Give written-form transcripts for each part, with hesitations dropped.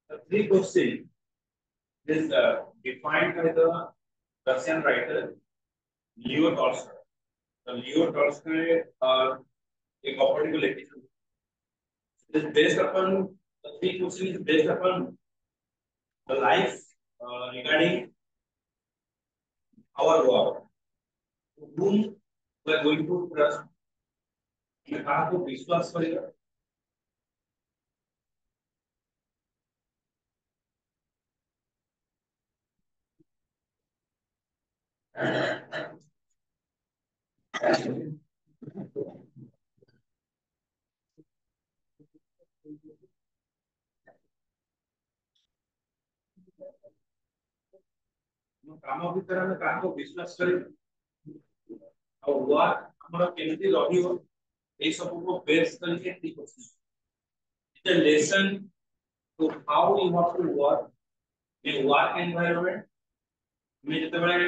The three question is defined by the Russian writer Leo Tolstoy. The Leo Tolstoy a political episode. It is based upon the three question is based upon the life regarding our war. Whom we are going to trust, we have to विश्वास करेगा. काम भितर ଆମେ କାହାକୁ ବିଶ୍ୱାସ କରିବା ଆଉ war ଆମର କେମିତି ରହିବ এই ସବୁକୁ ବେସ୍ କରିକି ଠିକ ଅଛି. It's a lesson to how we have to work in work environment. ଆମେ ଯେତେବେଳେ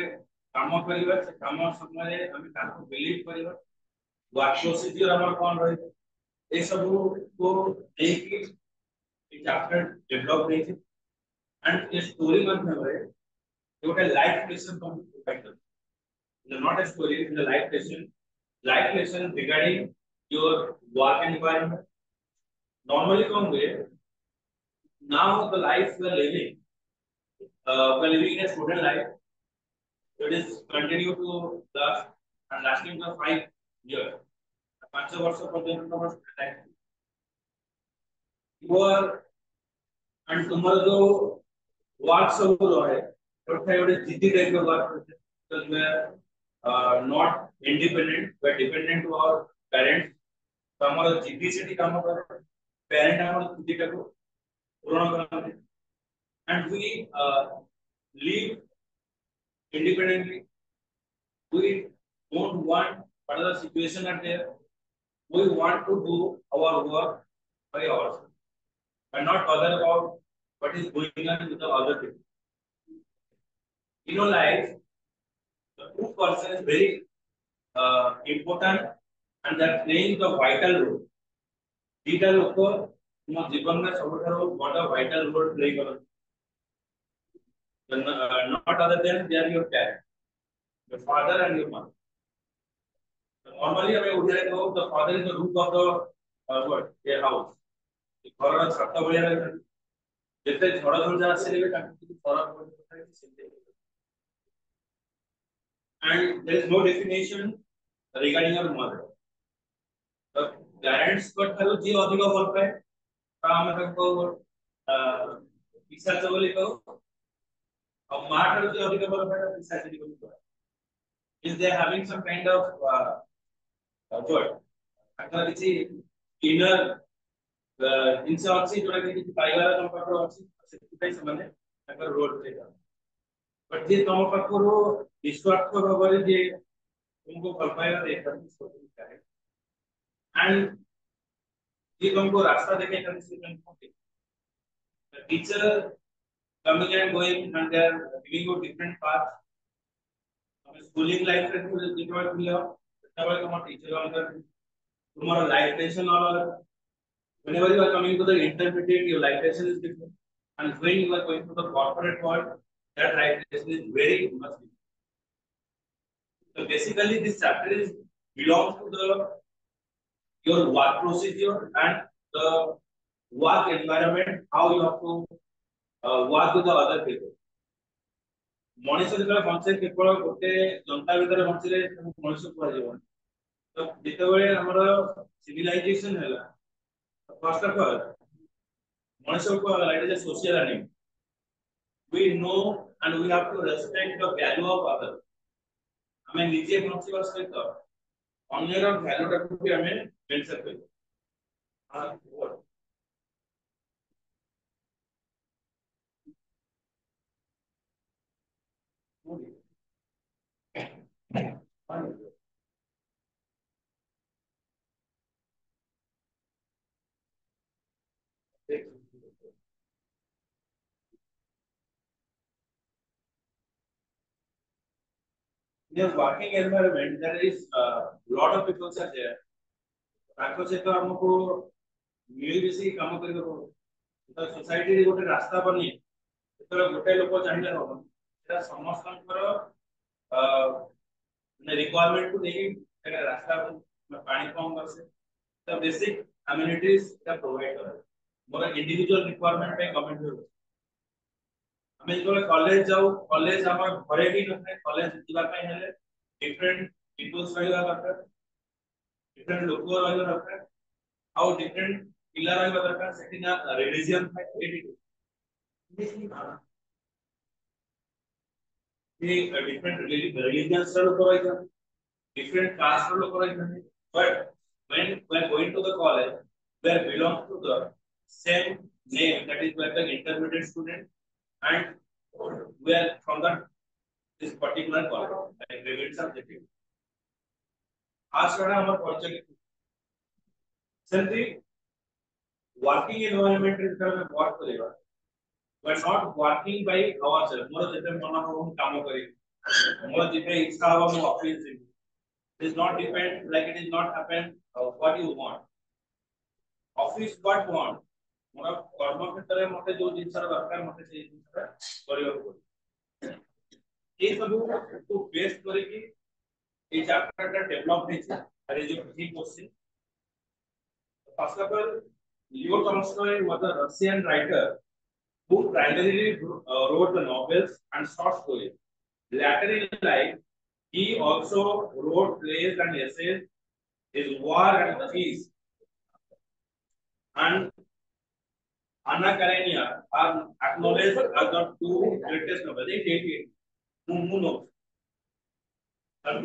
କାମ କରିବା ସେ କାମ ସମୟରେ ଆମେ କାହାକୁ ବିଲିଭ କରିବା work procedure ଆମର କଣ ରହିବ ଏ ସବୁ को ନେଇକି ଏ chapter develop ହେଇଛି and ଏ story ମାଧ୍ୟମରେ ଗୋଟେ life lesson ତମକୁ provide କରିବ. It's not a story, it's a life lesson regarding your work environment. Normally come way now the life we are living in a student life. It is continue to last and lasting for 5 years. 5 वर्ष पर्यंत तुम्हारा student life. You are and तुम्हारा जो work सब हो रहा है तो ये जिद्दी टाइप का work होता है. Because we are not independent, we are dependent to our parents. तो हमारा जिद्दी से ही काम कर रहा है. Parent हमारा जिद्दी का को पूर्ण करना है. And we live independently. We don't want whatever situation are there. We want to do our work by ourselves and not bother about what is going on with the other people. In your life, the two person is very important and that playing the vital role. Vital role तुम जीवन में सबसे बड़ा vital role play करो. Not other than they are your parents, your father and your mother. Normally, I mean, the father is the roof of the what? A house. The father is the roof of the जैसे थोड़ा समझा से लेके काफी थोड़ा and there is no definition regarding your mother. The parents but hello जी अधिक बोल पाए काम में को पिसा चोली को अब मार hello जी अधिक बोल पाए पिसा चोली को is they having some kind of what अगर किसी inner इनसे अच्छी जो लगे कि पाइवारा तुम पकड़ो अच्छी सिर्फ समझे अगर रोड पे जाओ बट ये तुम पकड़ो विश्वास करो अगर ये तुमको फल पाएगा देखकर सोचना है एंड ये तुमको रास्ता देखे करने से तुमको the teacher coming and going and they are giving you different paths. हमें schooling life में कुछ different मिला तब तुम्हारा teacher वाला तुम्हारा life lesson वाला whenever you are coming to the intermediate, your life lesson is different. And when you are going to the corporate world, that life lesson is very much different. So basically, this chapter is belongs to the your work procedure and the work environment, how you have to work with the other people. मनुष्य जेतबे बंचे केवल गोटे जनता भीतर बंचिले मनुष्य कुआ जीवन तो जेतबे हमर civilisation हैला first of all मनुष्य को it is a social animal. We know and we have to respect the value of others. हमें निजे बंचिबा सहित अन्यर भ्यालु टाକୁ भी हमें मेंशन करियो. in a working environment there is a lot of people are there ତାଙ୍କ ସହିତ ଆମକୁ ମିଳିମିଶି କାମ କରିବାକୁ ତ ସୋସାଇଟି ରେ ଗୋଟେ ରାସ୍ତା ବନି ଯେତେବେଳେ ଗୋଟେ ଲୋକ ଚାହିଁଲେ ହବ ସେଟା ସମସ୍ତଙ୍କର रिक्वायरमेंट को देखिए अगर रास्ता पानी कम कर से तो बेसिक अम्यूनिटीज का प्रोवाइड कर मोर इंडिविजुअल रिक्वायरमेंट पे कमेंट हो हमें जो कॉलेज जाऊ कॉलेज हमर घरे भी न कॉलेज जीवा पे हेले डिफरेंट पीपल्स रहइबा दरकार डिफरेंट लोक रहइबा दरकार आउ डिफरेंट पिला रहइबा दरकार सेठी ना रिलीजन फाइट एडिट ये डिफरेंट रिलीजन्स रो लोक रहइबा different caste लोग रहते but when going to the college they belong to the same name that is like an intermediate student and we are from the this particular college like favorite subject आज का हमारा project simply working environment is kind of what करेगा but not working by ourselves मोर जैसे मन हम काम करी मोर जितने इच्छा हो हम office it is not depend like it is not happen what you want office what want मोर कर्म क्षेत्र में मते जो जिंस दरकार मते से जिंस करियो को ए सब को बेस करे कि ए चैप्टर का डेवलप है अरे जो थी question first of all Leo Tolstoy was a Russian writer who primarily wrote the novels and short stories later in life he also wrote plays and essays. His War and Peace and Anna Karenina are acknowledged as the two greatest novels. 888. Who knows? So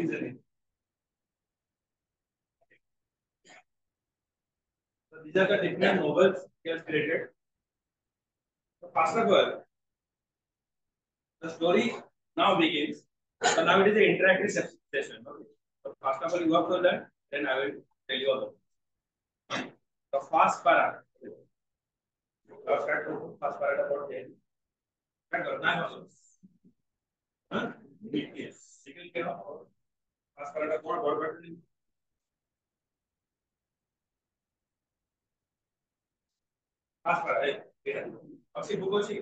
these are the different novels he has created. So first of all, the story now begins. So now it is an interactive session. Okay. So first of all, you work for that. Then I will tell you all. The first para. Start to first para about 10. Start करना है मतलब. हाँ? Yes. Second क्या? First para about what button? First para. Okay. अब सी book होची.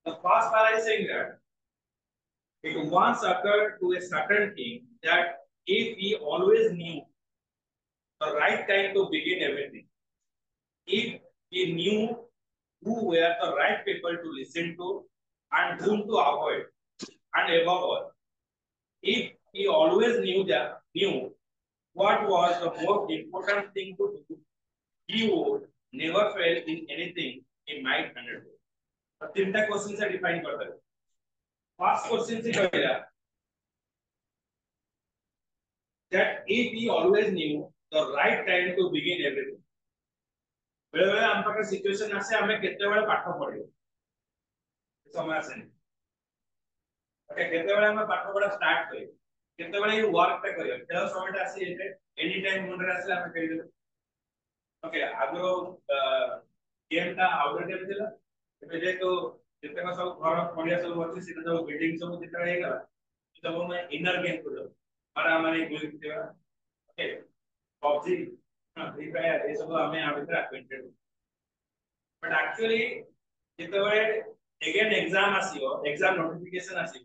The first para is saying that it once occurred to a certain king that if he always knew the right time to begin everything, if he knew who were the right people to listen to and whom to avoid, and above all, if he always knew what was the most important thing to do, he would never fail in anything he might undertake. अब तीनटा question से define करते हैं. First question से कहेगा that if he always knew the right time to begin everything. बेले बेले हम पाके सिचुएशन आसे हमें कितने बड़े पाठ पढ़ियो. समय आसे नहीं. ओके कितने बड़े हमें पाठ पढ़ा स्टार्ट करियो. कितने बड़े ये वर्क पे करियो. चलो समय आसे ये एनी टाइम मुंडे आसे हमें करियो. ओके आगरो गेम का आउटडोर गेम थिला. ଏବେ ଯେହେତୁ ଯେତେକ ସବୁ ଘର ପଡ଼ିଆ ସବୁ ଅଛି ସେଟା ସବୁ ବିଲ୍ଡିଂ ସବୁ ଯେତେବେଳେ ହେଇଗଲା ସବୁ ଆମେ ଇନର ଗେମ୍ କୁ ଯାଉ ମାରାମାରି ବୁଲିଥିବା ଓକେ ପବଜି ଫ୍ରି ଫାୟାର ଏ ସବୁ ଆମେ ଆ ଭିତରେ ଆକ୍ୱେଣ୍ଟେଡ ବଟ୍ ଆକ୍ଚୁଆଲି ଯେତେବେଳେ ଏଗେନ୍ ଏକ୍ସାମ ଆସିବ ଏକ୍ସାମ ନୋଟିଫିକେସନ ଆସିବ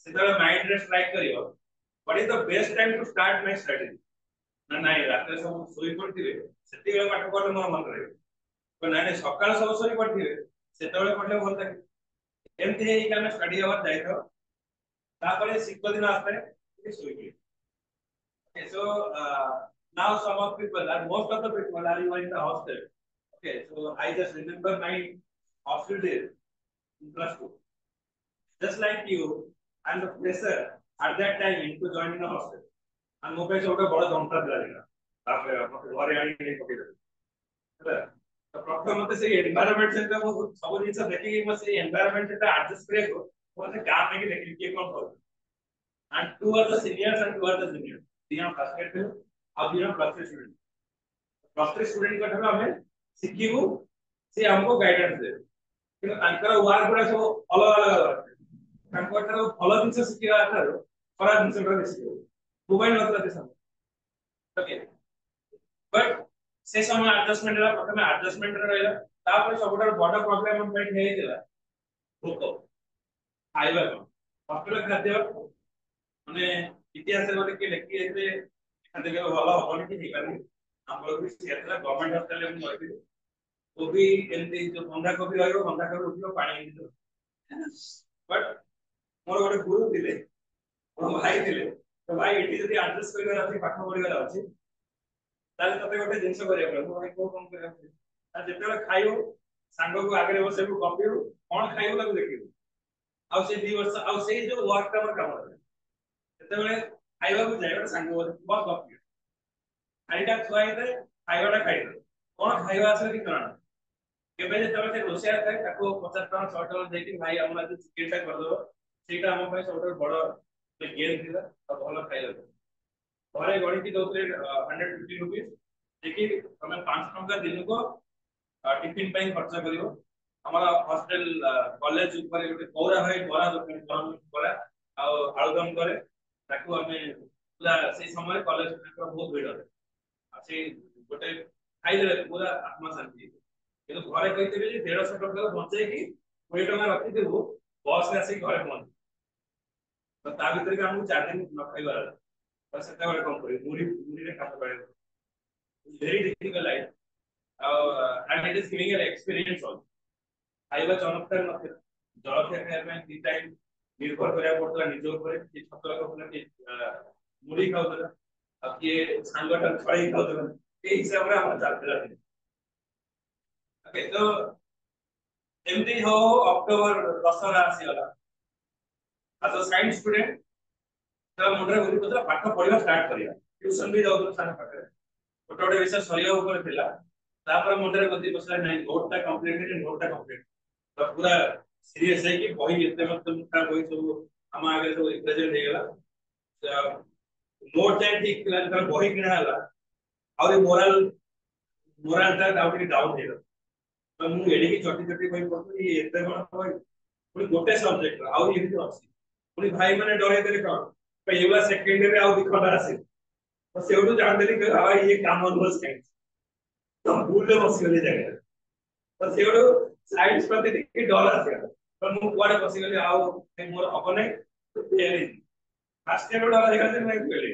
ସେତେବେଳେ ମାଇଣ୍ଡ ରେ ଷ୍ଟ୍ରାଇକ୍ କରିବ what is the best time to start my study ନା ନାଇଁ ରାତିରେ ସବୁ ଶୋଇ ପଡ଼ିଥିବେ ସେତିବେଳେ ପାଠ ପଢ଼ିଲେ ମୋର ମନେ ରହିବ ନାଇଁ ନାଇଁ ସକାଳ ସବୁ ଶୋଇ ପଡ଼ିଥିବେ ସେତେବେଳେ ପଢିଲେ ଭଲ ଲାଗେ ଏମିତି ହେଇକି ଆମେ ଷ୍ଟଡି ଆୱାର ଯାଇଥାଉ ତାପରେ ଶୀତ ଦିନ ଆସିଲେ ଟିକେ ଶୋଇପଡ଼ିବୁ. Okay, so now some of people and most of the people are you in the hostel. Okay, so I just remember my hostel days in plus 2. Just like you, and the pressure at that time into joining the hostel. And ମୋ ପାଇଁ ସବୁଠୁ ବଡ଼ ଯନ୍ତ୍ରଣା ଥିଲା ତାପରେ ମତେ ଘରେ ଆଣିକି ପକେଇଦେଲେ ହେଲା ତ ପ୍ରଥମେ ମତେ ସେଇ ଏନଭାୟରନମେଣ୍ଟ ସହିତ ମୁଁ ସବୁ ଜିନିଷ ଦେଖିକି ମୁଁ ସେଇ ଏନଭାୟରନମେଣ୍ଟ ସହିତ ଆଡଜଷ୍ଟ କରିବାକୁ ମତେ ଗାଁ ପାଇଁ ଦେଖିଲି କିଏ କଣ କରୁଛି and two are the seniors and two are the juniors ଦି ଜଣ କ୍ଲାସମେଟ୍ ଥିଲେ ଆଉ ଦି ଜଣ ପ୍ଲସ୍ ଥ୍ରୀ ଷ୍ଟୁଡେଣ୍ଟ ଙ୍କ ଠାରୁ ଆମେ ଶିଖିବୁ ସେ ଆମକୁ ଗାଇଡାନ୍ସ ଦେବେ କିନ୍ତୁ ତାଙ୍କର ୱାର୍କ ଗୁଡ଼ା ସବୁ ଅଲଗା ଅଲଗା ତାଙ୍କ ଠାରୁ ଭଲ ଜିନିଷ ଶିଖିବା ଠାରୁ ଖରାପ ଜିନିଷ ଗୁଡ଼ା ଶିଖିବୁ मोबाइल नଥିଲା ସେ ସମୟ ଓକେ ବଟ୍ ସେ ସମୟ ଆଡଜଷ୍ଟମେଣ୍ଟ ହେଲା ପ୍ରଥମେ ଆଡଜଷ୍ଟମେଣ୍ଟ ରହିଲା ତାପରେ ସବୁଠାରୁ ବଡ଼ ପ୍ରୋବ୍ଲେମ ଆମ ପାଇଁ ହେଇଥିଲା ଭୋକ ଖାଇବା କଣ ହଷ୍ଟେଲ ଖାଦ୍ୟ ମାନେ ଇତିହାସରେ ଗୋଟେ କିଏ ଲେଖି ଯାଇଥିଲେ ଖାଦ୍ୟ କେବେ ଭଲ ହବନି କି ହେଇପାରୁନି ଆମର ବି ସେୟା ଥିଲା ଗଭର୍ଣ୍ଣମେଣ୍ଟ ହଷ୍ଟେଲରେ ମୁଁ ରହିଥିଲି କୋବି ଏମିତି ଯୋଉ ବନ୍ଧାକୋବି ରହିବ ବନ୍ଧାକୋବି ଉଠିବ ପାଣି ହେଇଯିବ ବଟ୍ ମୋର ଗୋଟେ ଗୁରୁ ଥିଲେ ମୋ ଭାଇ ଥିଲେ तो भाई एटी जदी एडजस्ट करिवार अछि पाठ पढिवार अछि ताले तते गोटे जिंस करिया पड़े भाई को कम करिया पड़े आ जेतेले खाइयो सांग को आगे बसेबु गपिबु कोन खाइबु लागु देखिबु आ से 2 वर्ष आ से जो वर्क का काम है जेतेले खाइबा को जाय सांग बस गपियो आइटा खुआई दे खाइबाटा खाइ दे कोन खाइबा आसे कि करण केबे जेतेले से रोसिया थाए ताको 50 टका 100 टका देकी भाई हमरा जे चिकेन टा कर दो सेटा हम भाई सबसे बड़ गेम थिला अब भलो खाइला घरे गणी की दोतरे 150 रुपीस देखि तमे 5 टका दिन को टिफिन ପାଇଁ ଖର୍ଚ୍ଚ କରିବ ଆମର ହଷ୍ଟେଲ कॉलेज ऊपर ଗୋଟେ କौरा ଭାଇ ବରା ଦୋକାନ ଗରମ ବରା ଆଉ ଆଳୁଦମ करे ତାକୁ ଆମେ ପୁରା ସେଇ ସମୟରେ କଲେଜ ତାଙ୍କର ବହୁତ ଭିଡ଼ ଆଉ ସେଇ ଗୋଟେ ଖାଇଦେଲେ ପୁରା ଆତ୍ମା ଶାନ୍ତି କିନ୍ତୁ ଘରେ କହିଥିବେ ଯେ 150 ଟଙ୍କା ବଞ୍ଚେଇକି 20 ଟଙ୍କା ରଖିଦେବୁ ବସ୍ ରେ ଆସିକି ଘରେ ପହଞ୍ଚି तो ता भीतर के हमहु 4 दिन न खाइबार पर सेटा बडे कम करी मुरी मुरी रे खात पड़े very difficult life and it is giving an experience also खाइबा चमत्कार न जलखिया खाଇବା ପାଇଁ ଦି ଟାଇम ନିର୍ଭର କରିବାକୁ ପଡୁଥିଲା ନିଜ ଉପରେ କି ଛତ୍ର ଖାଉଥିଲା କି ମୁଢି ଖାଉଥିଲା ଆଉ କିଏ ସାଙ୍ଗଟା ଛଳେଇ ଖାଉଥିଲା ଏଇ ହିସାବରେ ଆମର ଚାଲିଥିଲା ଓକେ ତ ଏମିତି हो ଅକ୍ଟୋବର ଦଶହରା ଆସିଗଲା as a science student तो मुंडरे बुद्धि पत्र पाठ पढिबा स्टार्ट करिया ट्यूशन भी जाउतो सारा पाखरे गोटे गोटे विषय सरिया ऊपर थिला तापर मुंडरे बुद्धि पसला नहीं नोटटा कंप्लीट तो पूरा सीरियस है कि बही एते मत मुठा बही सब हम आगे सब रिप्रेजेंट हे गेला नोट टाइम ठीक थिला तर बही किना हला और मोरल ता डाउन हे तो मु एडी की छोटी छोटी बही पढती एते बड़ बही पुनी गोटे सब्जेक्ट और ये भी अछि पुनी भाई माने डरे देले कोन पहिला सेकंड रे आउ दिखला आसे तो सेउडू जान देली कि हां ये काम नोस साइंस तो भूल ले बसी गली जगह तो सेउडू साइंस प्रति की डर आसे तो मु कुआडे बसी गली आउ मोर अपने फेली फास्ट ईयर डर देखा जे मैं फेली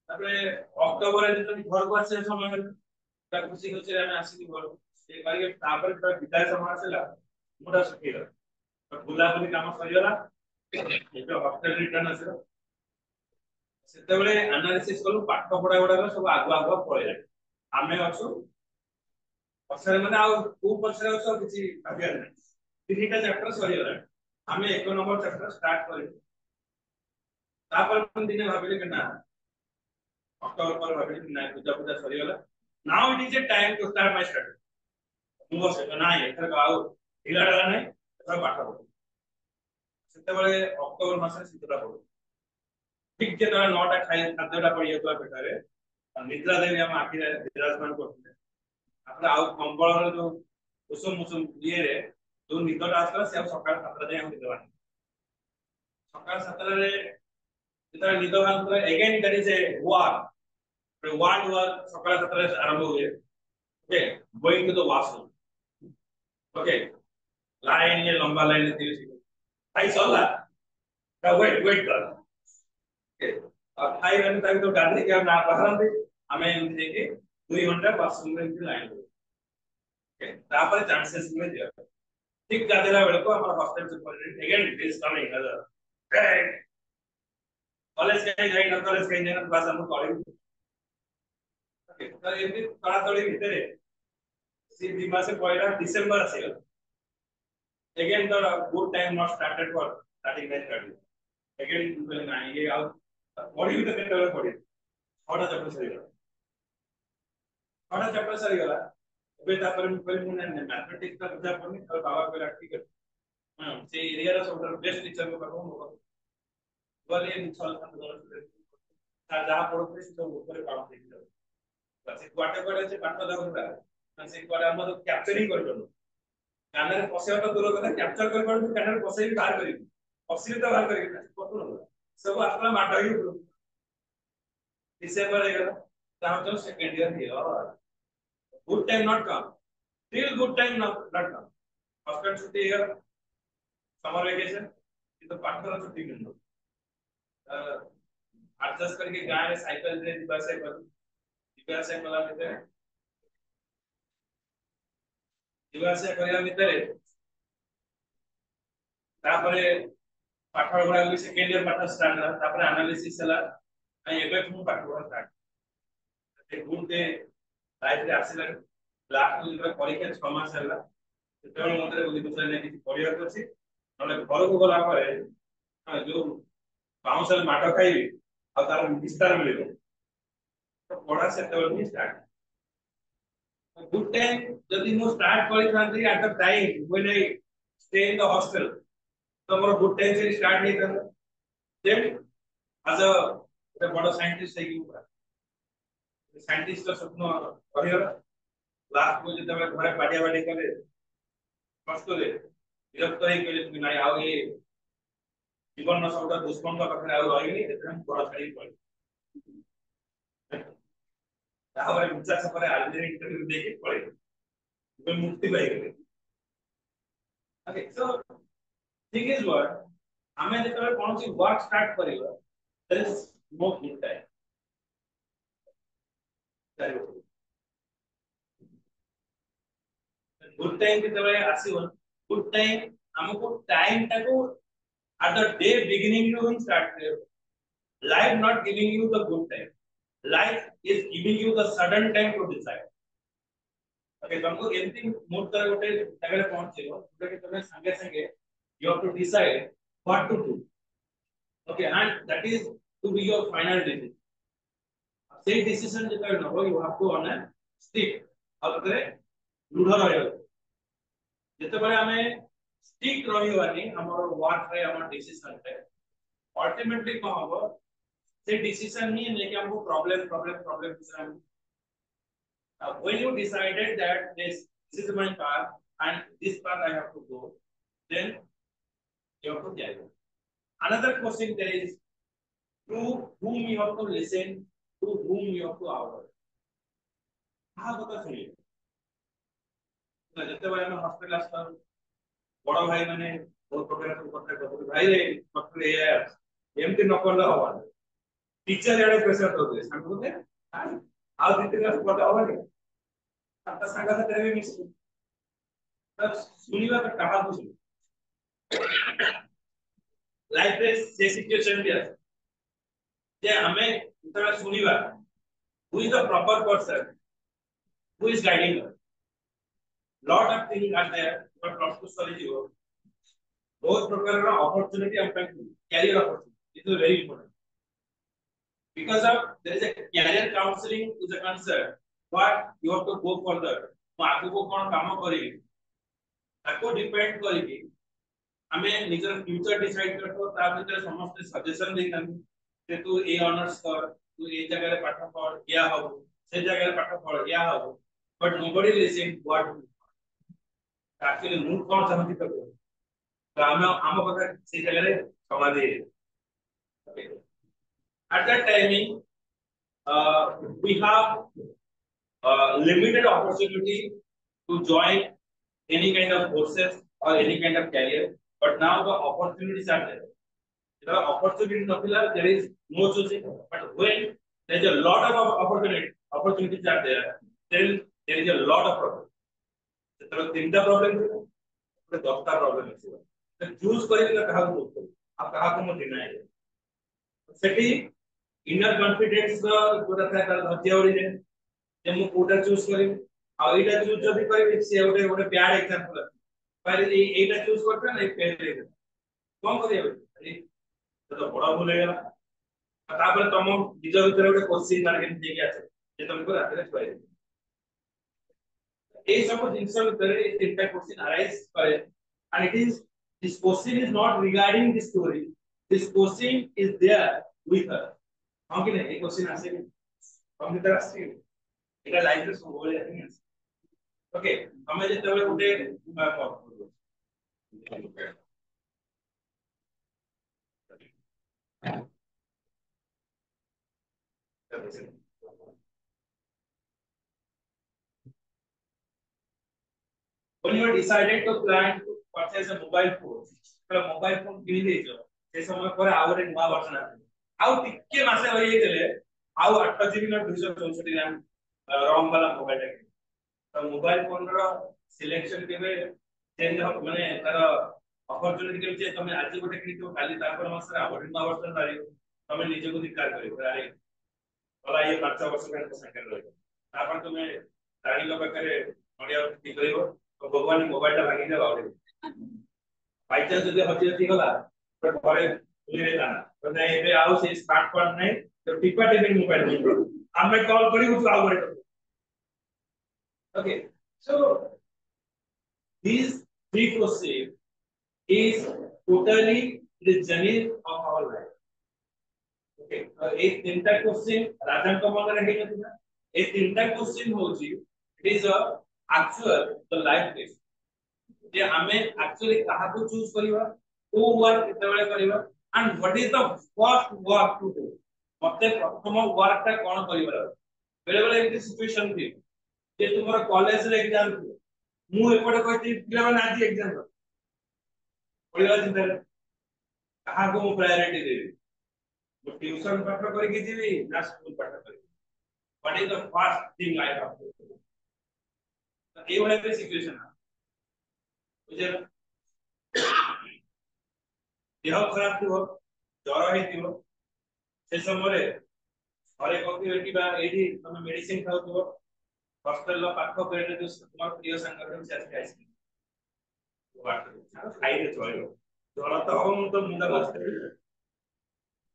तापरे अक्टोबर रे जब घर को आसे समय ता खुशी खुशी रे हम आसी घर ए बारी तापर विदाय समय आसेला मुडा सुखीला तो बुला बुली काम सरियला ଏବେ ହଷ୍ଟେଲ ରିଟର୍ନ ଆସିବ ସେତେବେଳେ ଆନାଲିସିସ୍ କଲୁ ପାଠ ପଢା ଗୁଡାକ ସବୁ ଆଗୁଆ ପଳେଇଲା ଆମେ ଅଛୁ ପଛରେ ମାନେ ଆଉ କୋଉ ପଛରେ ଅଛୁ କିଛି ଭାବିବାର ନାହିଁ ତିନିଟା ଚାପ୍ଟର ସରିଗଲା ଆମେ ଏକ ନମ୍ବର ଚାପ୍ଟର ଷ୍ଟାର୍ଟ କରିବୁ ତାପରେ ଦିନେ ଭାବିଲେ କି ନା ଅକ୍ଟୋବର ପରେ ଭାବିଲେ ନା ପୂଜା ସରିଗଲା now it is a time to start my study ମୁଁ ବସେ ନା ଏଥର ଆଉ ଢିଲା ଢାଲା ନାହିଁ ଏଥର ପାଠ ପଢୁ ସେତେବେଳେ ଅକ୍ଟୋବର ମାସରେ ଶୀତଟା ପଡୁ ଠିକ ଯେତେବେଳେ 9ଟା ଖାଦ୍ୟଟା ପଡି ଯାଉଥିଲା ପେଟରେ ନିଦ୍ରା ଦେବୀ ଆମ ଆଖିରେ ବିରାଜମାନ କରୁଥିଲେ ତାପରେ ଆଉ କମ୍ବଳର ଯୋଉ ଉଷୁମ ଇଏରେ ଯୋଉ ନିଦଟା ଆସିଲା ସେ ଆଉ ସକାଳ 7ଟା ଯାଏଁ ନିଦ ଭାଙ୍ଗି ସକାଳ 7ଟାରେ ଯେତେବେଳେ ନିଦ ଭାଙ୍ଗୁଥିଲା again that is a war ସକାଳ 7ଟାରେ ଆରମ୍ଭ ହୁଏ okay going to the washroom okay line ये लंबा लाइन थी भाई सोला का वेट कर ओके अब भाई मैंने तक तो गाड़ी के ना बाहर दे हमें एमती के 2 घंटा बाथरूम में लाइन ओके तापर चांसेस में दिया ठीक गादेला बेल को हमारा hostel superintendent again it is coming other college कहीं जाई ना कॉलेज कहीं जाना बस हम कॉलेज ओके तो ये भी थोड़ा थोड़ी भीतर सी दिमाग से पहला दिसंबर आसेगा again the good time not started for starting line start again बोले ना ये आउ पढ़ी भी तो केते बेले पढ़ी छोटा चैप्टर सरी गला छोटा चैप्टर सरी गला ଏବେ ତାପରେ ମୁଁ କହିଲି ମୁଁ मैथमेटिक्स का बुझा पड़नी और बाबा कहला ठीक है हां से एरिया रा सबसे बेस्ट टीचर को पाखो मो बोले ये सॉल्यूशन दो ता जहां पढ़ो से सब ऊपर काम देखि जाओ बस एक क्वार्टर से पाठ दाऊ ना से क्वार्टर हम तो कैप्चरिंग कर दो कानरे पसेवा तो दूर କଥା କ୍ୟାପଚର କରି ପାରୁଛୁ କାନରେ ପସେଇ ବି ବାହାର କରିବି ଅସିଲି ତ ବାହାର କରିବି କତୁ ସବୁ ଆସଲା ମାଡ ହେଇକି डिसेंबर ହେଇଗଲା ତାହା ତ second year here good time not come still good time not come hospital छुट्टी ହେଇଗଲା समर वेकेशन ये तो पाठर छुट्टी मिल एडजस्ट करके गांव में साइकिल रे दिबा से कला କରିବା ଭିତରେ तापरे पाठ पढ़ा भी सेकेंड ईयर पाठ स्टार्ट होला तापरे एनालिसिस होला आई एबे हम पाठ पढ़ा start a good day life रे आसीला लास्ट ईयर परीक्षा 6 मास होला सेतेबेले मते बुझि बुझा नै कि पढ़िया अछि नले घर को गला परे जो बाउंसर माट खाइबी आ तार विस्तार मिलिबो तो पढ़ा सेतेबेले भी स्टार्ट good time जदि मो स्टार्ट करि थांती at the time when I stay in the hostel तो मोर गुड टाइम से स्टार्ट नहीं था देन एज अ बड़ा साइंटिस्ट है कि साइंटिस्ट का सपना करियर लास्ट को जब घरे पाडिया बाडी करे कष्ट ले विरक्त है कि तुम नहीं आओ ये जीवन में सबटा दुश्मन का पाखरे आओ रही नहीं हम बड़ा छाड़ी पड़े ताहरे मुचा सफरे आलरेडी इंटरव्यू देके पड़े मैं मुक्ति पाई गए okay so thing is what हमें जब कौन सी वर्क स्टार्ट करेगा there is no good time good time के तबे आसीबो गुड टाइम हमको टाइम टाको at the day beginning you will start life not giving you the good time life is giving you the sudden time to decide okay तुमको एंती mood तरह गोटे जगह पहुंचेगो जोटा कि तुम संगे संगे you have to decide what to do okay and that is to be your final decision say decision jeta no you have to on a stick alre dudha rahyo jete bale ame stick rahibani amar work रे amar decision रे ultimately ko hobo se decision ही लेके हमको problem when you decided that this is my path and this path I have to go then you have to carry on. Another question there is to whom you have to listen, to whom you have to avoid. हाँ बता सुनिए। ना जैसे वाले में hospital अस्पताल बड़ा भाई मैंने बहुत प्रकार के करते हैं भाई रे डॉक्टर ये है एमटी नौकर ला हवा टीचर यारे प्रेशर तो दे संग होते हाँ आज इतने का पता हवा नहीं आता संगा से तेरे भी मिस तब सुनिएगा तो कहाँ कुछ लाइफ रे से सिचुएशन भी है जे हमें उतना सुनिबा who is the proper person who is guiding us lot of things are there but not to study you बहुत प्रकार का opportunity हम पे career opportunity it is very important because of there is a career counseling is a concern what you have to go further तो आगे को कौन काम करेगी ताको डिपेंड करेगी हमें निजर फ्यूचर डिसाइड करतो ता भीतर समस्त सजेशन देखान जे तू ए ऑनर्स कर तू ए जगह रे पाठ पढ़ या हो से जगह रे पाठ पढ़ या हो but nobody listen what actually mood कौन समझी तो हम पता से जगह रे समाधि at that timing we have limited opportunity to join any kind of courses or any kind of career but now the opportunities are there the opportunity notila there is no choosing but when there is a lot of opportunities are there then there is a lot of problems तो तीनटा problem है तो 10टा problem है तो choose करेंगे तो कहां को आप कहां को मत देना है सेकंड इनर कॉन्फिडेंस जोटा था तार धैर्य है जे मु कोटा चूज करी आ एटा चूज जदी करी से ओटे बैड एग्जांपल पहले एटा चूज करते ना फेल हो कौन करियो तो बड़ा भूल गया तापर तुम निज भीतर गोटे क्वेश्चन मार्क देके आसे जे तुमको रात में छुआई ए सब जिंस भीतर तीनटा क्वेश्चन अराइज करे and it is this question is not regarding the story, this question is there with her हम कि नहीं एक क्वेश्चन आसे हम भीतर आसे एटा लाइफ में सब बोले नहीं ओके हमें जते बेले गोटे when you decided to plan to purchase a mobile phone तो मोबाइल फोन किनि देजो से समय पर आउरे नुवा वर्जन आउ टिके मासे होई गेले आउ 8 जीबी ना 264 ग्राम रॉम वाला मोबाइल टे तो मोबाइल फोन रो सिलेक्शन केबे चेंज हो माने तार अपॉर्चुनिटी के जे तमे आज गोटे किनि तो काली तापर मासे आउरे नुवा वर्जन बारी तमे निजे को दिकार करियो अरे भला ये 5 वर्ष का संख्या रही तापर तमे तारी लो बकरे नडिया ठीक करियो तो भगवान मोबाइल टा भागी दे बाउरे बाय चांस যদি হচ্ছে ঠিক হলা তো পরে ভুলে না তো না এবে আও সেই স্টার্ট কর নাই তো টিপা টিপে মোবাইল নিয়ে আমি কল করি তো আও করে okay so these three process is totally the journey of our life okay तो एक तीनटा क्वेश्चन राजन को मन रहे ना एक तीनटा क्वेश्चन होची it is a actual the life test जे हमें एक्चुअली कहा को चूज करिवा को वर्क केतेबेले करिवा and what is the first work to do मते प्रथम वर्क ता कोन करिवा बेले बेले एमती सिचुएशन थी जे तुम्हारा कॉलेज रे एग्जाम थी मु एपटे कहती पिला माने आज एग्जाम पढिवा चिंता कहा को मु प्रायोरिटी देबी मु ट्यूशन पाठ करि के जीवी ना स्कूल पाठ करि what is the first thing I have to do तो ए वाला सिचुएशन है बुझे देह खराब थी ज्वर होइतिबो से समय घरे कहथिबे कि बा एडी तुम मेडिसिन खाउतिबो हॉस्पिटल पाख पेटे जो तुम्हार प्रिय संगठन से आज खाइछि खाई दे चलो ज्वर तो हम तो मुंडा बसते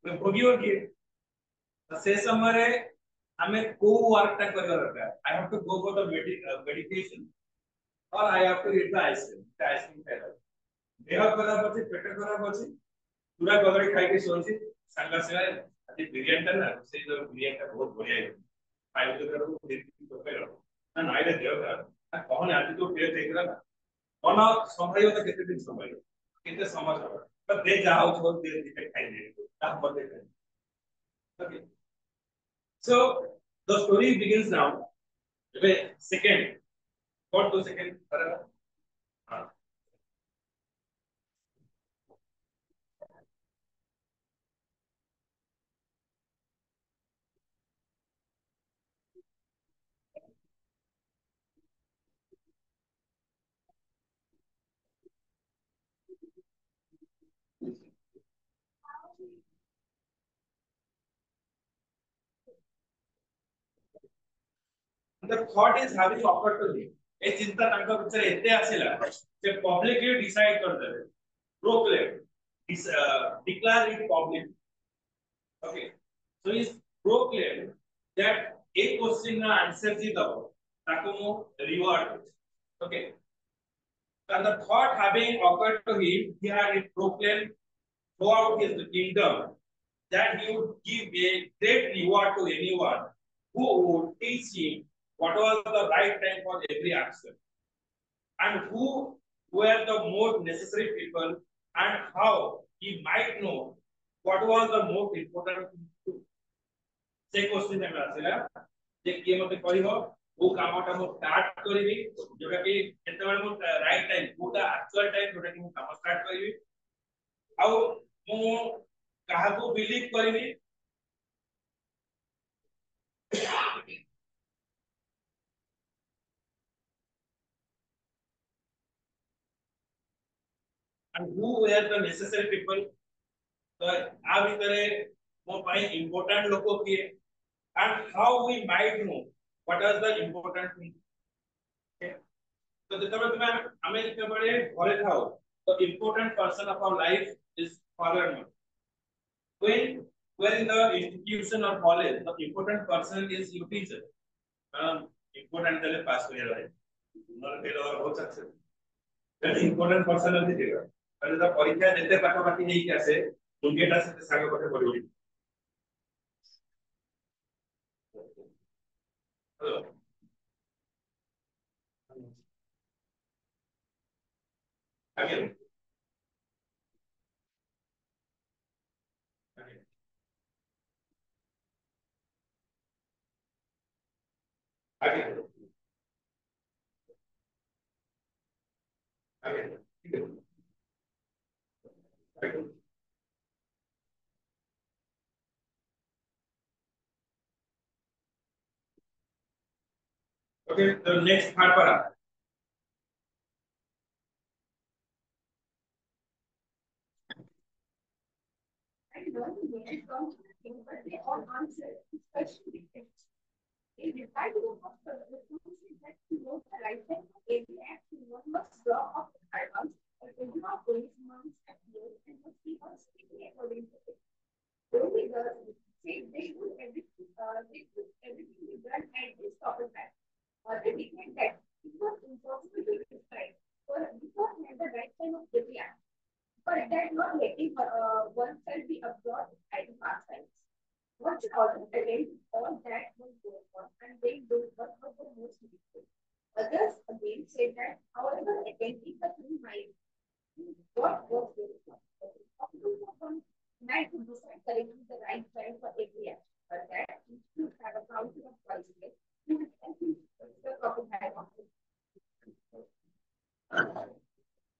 मैं भोगियो कि से समय हमें को वर्क टा कर दरकार I have to go for the medication और I have to eat the ice cream खाइला देह खराब अछि पेट खराब अछि पूरा गगड़ी खाई के सोची संगा से अति बिरयानी टा ना से जो बिरयानी टा बहुत बढ़िया है फाइव जो करो फिर तो करो ना नाइ रे देव का कौन आज तो पेट देख रहा ना मन संभालियो तो कितने दिन संभालियो कितने समझ पर दे जाओ छोड़ दे दिखे खाई दे ता मत दे okay so the story begins now second what 2 seconds बराबर हां the thought is having occurred to me ए चिंता तांका विचार एते आसेला जे पब्लिकली डिसाइड कर देबे proclaim declare it public okay so is proclaim that a question na answer ji dabo ताको मो reward okay and the thought having occurred to him he had proclaimed throughout his kingdom that he would give a great reward to anyone who would teach him what was the right time for every action and who were the most necessary people and how he might know what was the most important thing to do. से question में आसेला जे के मते कहियो वो कामटा मो start करबी जोटा कि केते बेले मो राइट टाइम कोटा एक्चुअल टाइम जोटा कि मो काम स्टार्ट करबी आ मो काहा को बिलीव करबी and who were the necessary people तो आ भितरे मो पाई इंपोर्टेंट लोको किए and how we might know what is the important thing okay तो जब तुम हमें जब बड़े घरे थाओ तो important person of our life is for father and mother. When in the institution or college, the important person is your teacher. Important tele pass kariya rahe. Not fail और बहुत success that important person of the जीवन মানে তা পরীক্ষা দিতে পাঠাপাঠি নেই কি আছে দুর্গেটার সাথে সাগর কথা বলবি হ্যালো আগে আগে আগে আগে ঠিক আছে আগে ওকে তো নেক্সট পার্ট পড়া I learned many from him, but they all answered, especially they replied to the hospital with that he knows the right time for every action, one must draw up the advance, or do not waste months and years and must keep on speaking according to it. So he does say they would everything be done at this proper time. They declared that it was impossible to describe, for because he had the right time of every action. But that not letting oneself be absorbed by the pastimes. One should also attend all that was going on and they do what was the most useful. Others again say that, however, attending the thing might what was going on. One night to decide correctly the right time for every action, but that he should have a counting of choices to the proper time of it.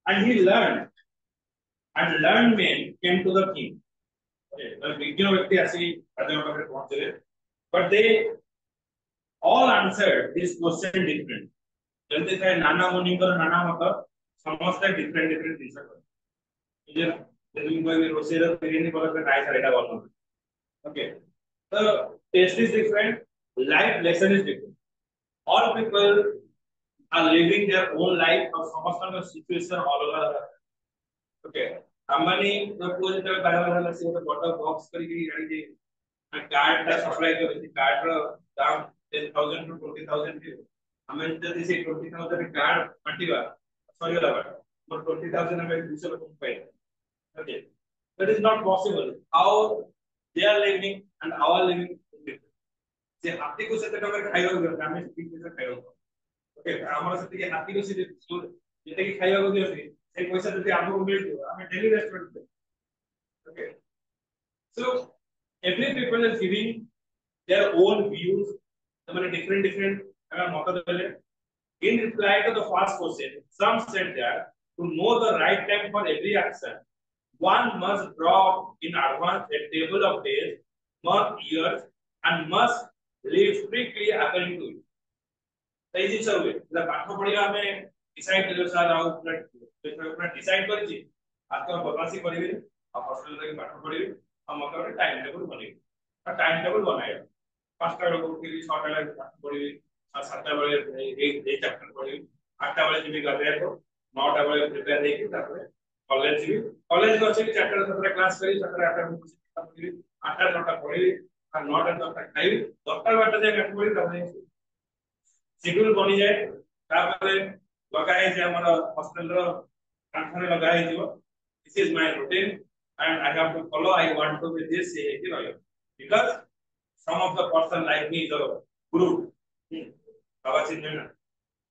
and he learned and learned men came to the king okay the विज्ञ व्यक्ति ऐसे राजा पाखे पहुंचे but they all answered this question different जल्दी से नाना मुनि को नाना मत समस्त different दिशा कर इधर जल्दी कोई रोसेरा बिरयानी बोला तो नाइस रेटा बोलना okay the taste is different life lesson is different all people are living their own life or समस्त situation all over okay Ambani तो पूरे तरह बाहर वाला से वो बॉटल बॉक्स करके गाड़ी दे कार्ड दा सप्लाई करे कार्ड रो दाम 10,000 to 20,000 थी हमें जल्दी से 20,000 कार्ड मटिवा सॉरी वाला और 20,000 हमें दूसरे लोगों को पे okay that is not possible how they are living and our living से हाथी को से टका खाइबा को हमें ठीक से खाइबा ओके हमारा से के हाथी को से जेते कि खाइबा को दियो से पैसा जति हमको मिल दियो हमें daily restaurant okay so every people is giving their own views the different अगर मौका देले in reply to the first question some said that to know the right time for every action one must draw in advance a table of days month years and must live strictly according to it सही जिस हुए मतलब पाठ पढ़िया हमें decide कर sir आउ पूरा डिसाइड कर छी आज तो बदमाशी करिवे आ हॉस्टल रे पाठ पढ़िवे हम मतलब टाइम टेबल बनेबे आ टाइम टेबल बनाए पांचटा लोग उठिली 6टा लगे पाठ पढ़िवे आ 7टा बेले एक चैप्टर पढ़िवे 8टा बेले जिबी गाधे को 9टा बेले प्रिपेयर देके तापर कॉलेज भी कॉलेज को अच्छे चैप्टर 17 क्लास करी 17 8टा पढ़िवे 8टा 9टा पढ़िवे आ 9टा 10टा खाइबे 10टा 12टा जाके पाठ पढ़िवे तापर शेड्यूल बनी जाए तापर लगाए जे हमर हॉस्टल रो कांथरे लगाए जीव this is my routine and I have to follow I want to be this ये कि रहियो because some of the person like me is a guru baba चिन्ह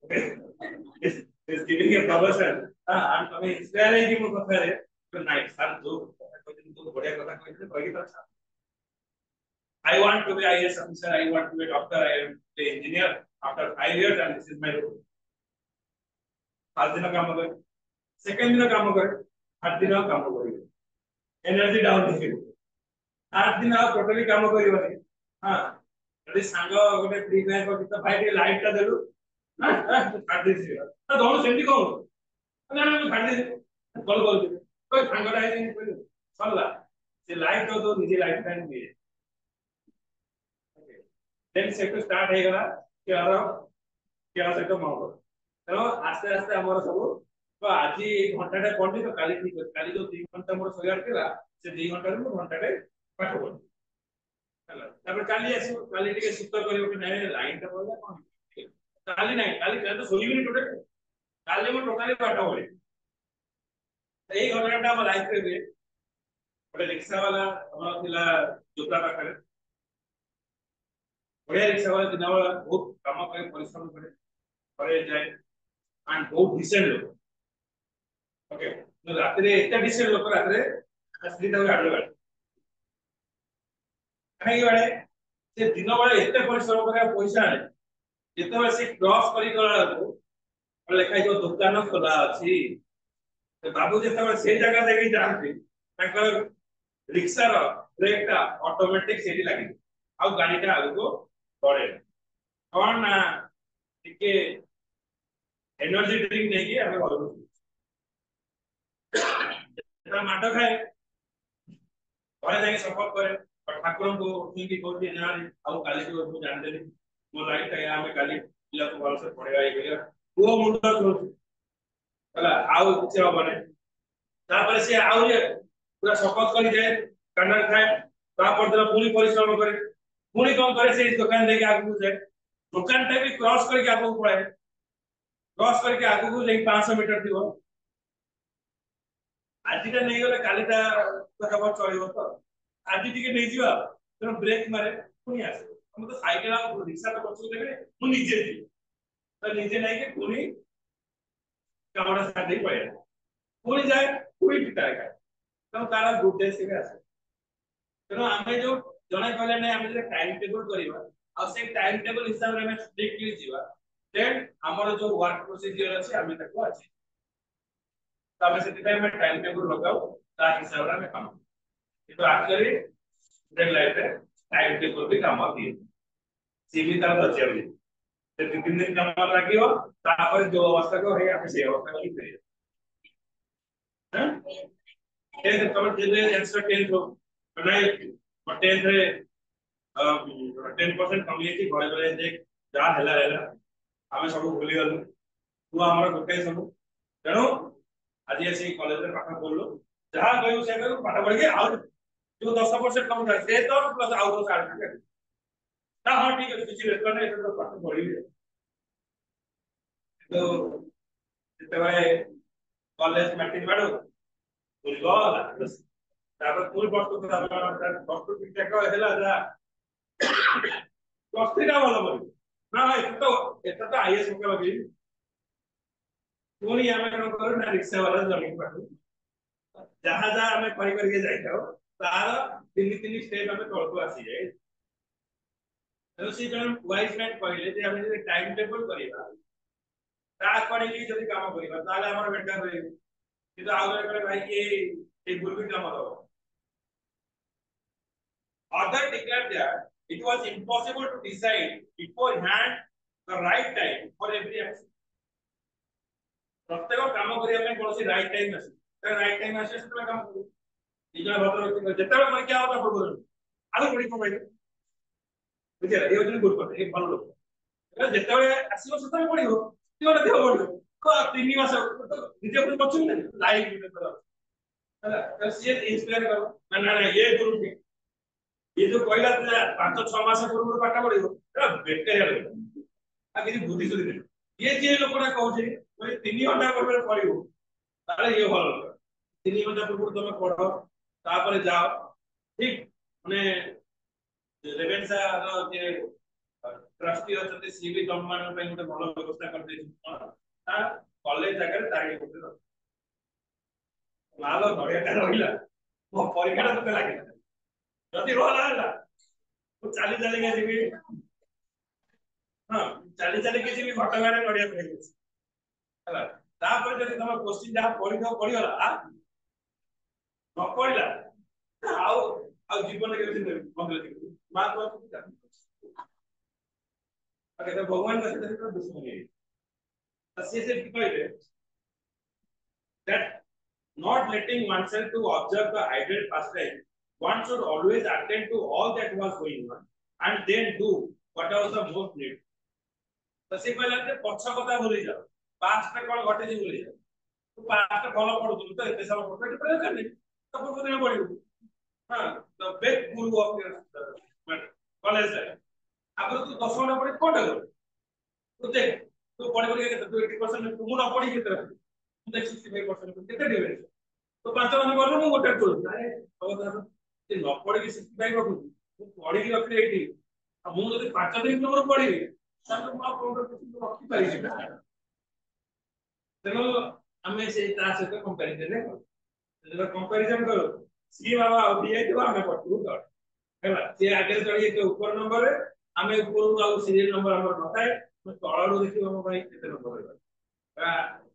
ओके इज गिविंग ए प्रवचन हां हमें इंस्पायरिंग को कथा रे तो नाइट सर जो तो बढ़िया कथा कहते बगी तो अच्छा I want to be IAS officer, I want to be a doctor, I am the engineer after 5 years and this is my role. आज दिन काम करे सेकंड दिन काम करे 8 दिन काम करे एनर्जी डाउन हे 8 दिन आप टोटली काम करिवनी हां यदि सांग गोटे फ्री फायर को कित भाई के लाइट ता देलु हां काट दे छी तो दोनो सेंटी को ना ना काट दे कॉल कॉल कोई सांगटा है नहीं कोई सरला से लाइट तो निजे लाइट टाइम दिए देन से तो स्टार्ट हे गला क्या से तो माओ तो आस्ते आस्ते हमर सब तो आज 1 घंटा टा पढ़ली तो काली ठीक काली जो 3 घंटा मोर सगार केला से 2 घंटा रे घंटा रे पाठ पढ हला तापर काली आसी काली टिके सुतर करियो कि नै लाइन त पडला कोन काली नै काली तो सोइबिनी टोटल काली मो टोटली पाठ पढी एई घटनाटा हम लाइफ रे हुए गोटे रिक्शा वाला हमर थिला जोता पाखरे बढ़िया रिक्शा वाला दिन वाला बहुत काम करे परिश्रम करे जाए एंड बहुत डिसेंट लोग ओके तो रात रे एटा डिसेंट लोग रात रे असली तो गाड़ी गाड़ी काहे गाड़ी से दिन वाला एते परिश्रम करे पैसा आने जेते से क्रॉस करी गला को लेखाई जो दुकान खोला अछि तो बाबू जेते से जगह देखि जानते ताकर रिक्शा रो ब्रेक ता ऑटोमेटिक सेठी लागी आ गाड़ी ता आगु को बढ़े कौन ना टिके एनर्जी ड्रिंक नहीं हमें घर माट खाए घरे जाके सपोर्ट करे और ठाकुर को हिंदी कहते हैं ना अब काली को जान दे मो लाइफ का हमें काली पिला को भरोसे पड़ेगा ये गया वो मुंडा तो हला आउ कुछ बने तापर से आउ जे पूरा सपोर्ट कर जाए कंडर खाए तापर दिन पूरी परिश्रम करे पूरी कौन करे से दुकान लेके आगु जाए दुकान टा भी क्रॉस करके आगु पड़े क्रॉस करके आगु को जाई 500 मीटर थी आज टा नहीं गले कालीटा खबर चलिबो तो आज टिके नहीं जीवा तो ब्रेक मारे पुनी आसे हम तो साइकिल आ रिक्शा तो बच्चों देखे मु निजे जी तो निजे नहीं के पुनी कामड़ा साथ दे पड़े पुनी जाए पुनी पिटाएगा तो तारा गुड डे से आसे तो हमें जो जने कहले नहीं हम जे टाइम टेबल करिबा आ से टाइम टेबल हिसाब रे हम स्ट्रिक्टली जीवा देन हमर जो वर्क प्रोसीजर अछि हमें तको अछि तब से में टाइम टेबल लगाओ ता हिसाब रे काम तो एक्चुअली स्टूडेंट लाइफ में टाइम टेबल भी काम आती है सीमित तरह बच्चे भी तो 3 दिन काम लागियो तापर जो अवस्था को है आप से अवस्था को करिए हैं 10 कवर दे आंसर 10 हो नहीं 10 रे 10% कम ये थी बड़े बड़े देख जा हेला हमें सब भूली गलु तू हमर गोटे सब तेणु आज ऐसे कॉलेज में पाठ पढ़लो जहां गयो से गयो पाठ पढ़ के आउट जो 10% कम था से तो प्लस आउट हो साल का ना हां ठीक है किसी रेट नहीं तो पाठ पढ़ी तो जेतबे कॉलेज मैट्रिक पढ़ो भूल गला तापर फुल बस तो तापर डॉक्टर की चेक हेला जा कस्ती का वाला बोल ना एत तो आईएएस के लगी पुणी आमे न करू ना रिक्शा वाला जमीन पाठू जहां जहां हमें करी करके जाई जाओ तार तीन तीन स्टेप हमें तळको आसी जाए तो से जन वाइज मैन कहले जे हमें जे टाइम टेबल करिबा ता अकॉर्डिंगली जदी काम करिबा ताले हमर बेटर रही कि तो आउरे करे भाई के एक गुरु काम हो other declared that it was impossible to decide beforehand the right time for every action प्रत्येक काम करिया में कोनसी राइट टाइम आसी त राइट टाइम आसी से काम करू इजा भद्र जेतबे परीक्षा होता पड़ो आलो पड़ी को भाई बुझे ए होजन गुड कर एक भलो लोग जेतबे आसीओ सेतबे पड़ियो तिओला देह पड़ियो को 3 मास निजे पर बचु नहीं लाइव वीडियो करो हैला तो से इंस्पायर करो ना ना ये गुरु ठीक ये जो कहला 5-6 मास पूर्व पाठ पड़ियो बेकार लगो आ किसी बुद्धि सुधि ये जे लोकरा कहू जे 3 घंटा पर पढ़ियो ताले ये भलो 3 घंटा पूर्व तुम पढ़ो तापर जाओ ठीक माने रेवेन्सा रो जे ट्रस्टी अछते सी भी तम मान पे गोटे भलो व्यवस्था कर दे ता कॉलेज जगह तारी होते मालो बढ़िया का रहिला वो परीक्षा तो लागे जदी रोला हला तो चाली चाली के जीवी हां चाली के जीवी घटगारे नडिया पे हला तापर जदी तुम क्वेश्चन जा पढ़ी होला आ न पढ़ला आउ जीवन के किसी मंगल मां को अगर तो भगवान का तो दुश्मनी है अस्य से कहले that not letting oneself to observe the ideal pastime one should always attend to all that was going on and then do what was the most need तो से कहला के पछ कथा भूली जाओ पास्ट में कोन घटे जी भूली जाओ तो पास्ट भलो पढु तो एते सब पढु के प्रयोग करनी तो पूर्व दिन पढिबो हां the best Guru of your college life Agar तू 10 घंटा पढ़ी कोटा कर तू देख तू पढ़ी पढ़ी के तू 80% तू न पढ़ी के तरह तू देख 65% केते डिफरेंस तो 5 घंटा बोल मैं गोटे कर अरे तो ये न पढ़ी के 65 रखू तू पढ़ी के रखले 80 अब मु जदी 5 दिन नंबर पढ़ी ताको मु काउंटर क्वेश्चन रखी पारी ना तेनो हमें से ता सहित कंपैरिजन ने जब कंपैरिजन करो सी बाबा ओडीआई तो हमें पढ़ू तो हैला से आगे चढ़ी के ऊपर नंबर है हमें ऊपर आउ सीरियल नंबर हमर नथाए तो तळारू देखियो हम भाई केते नंबर है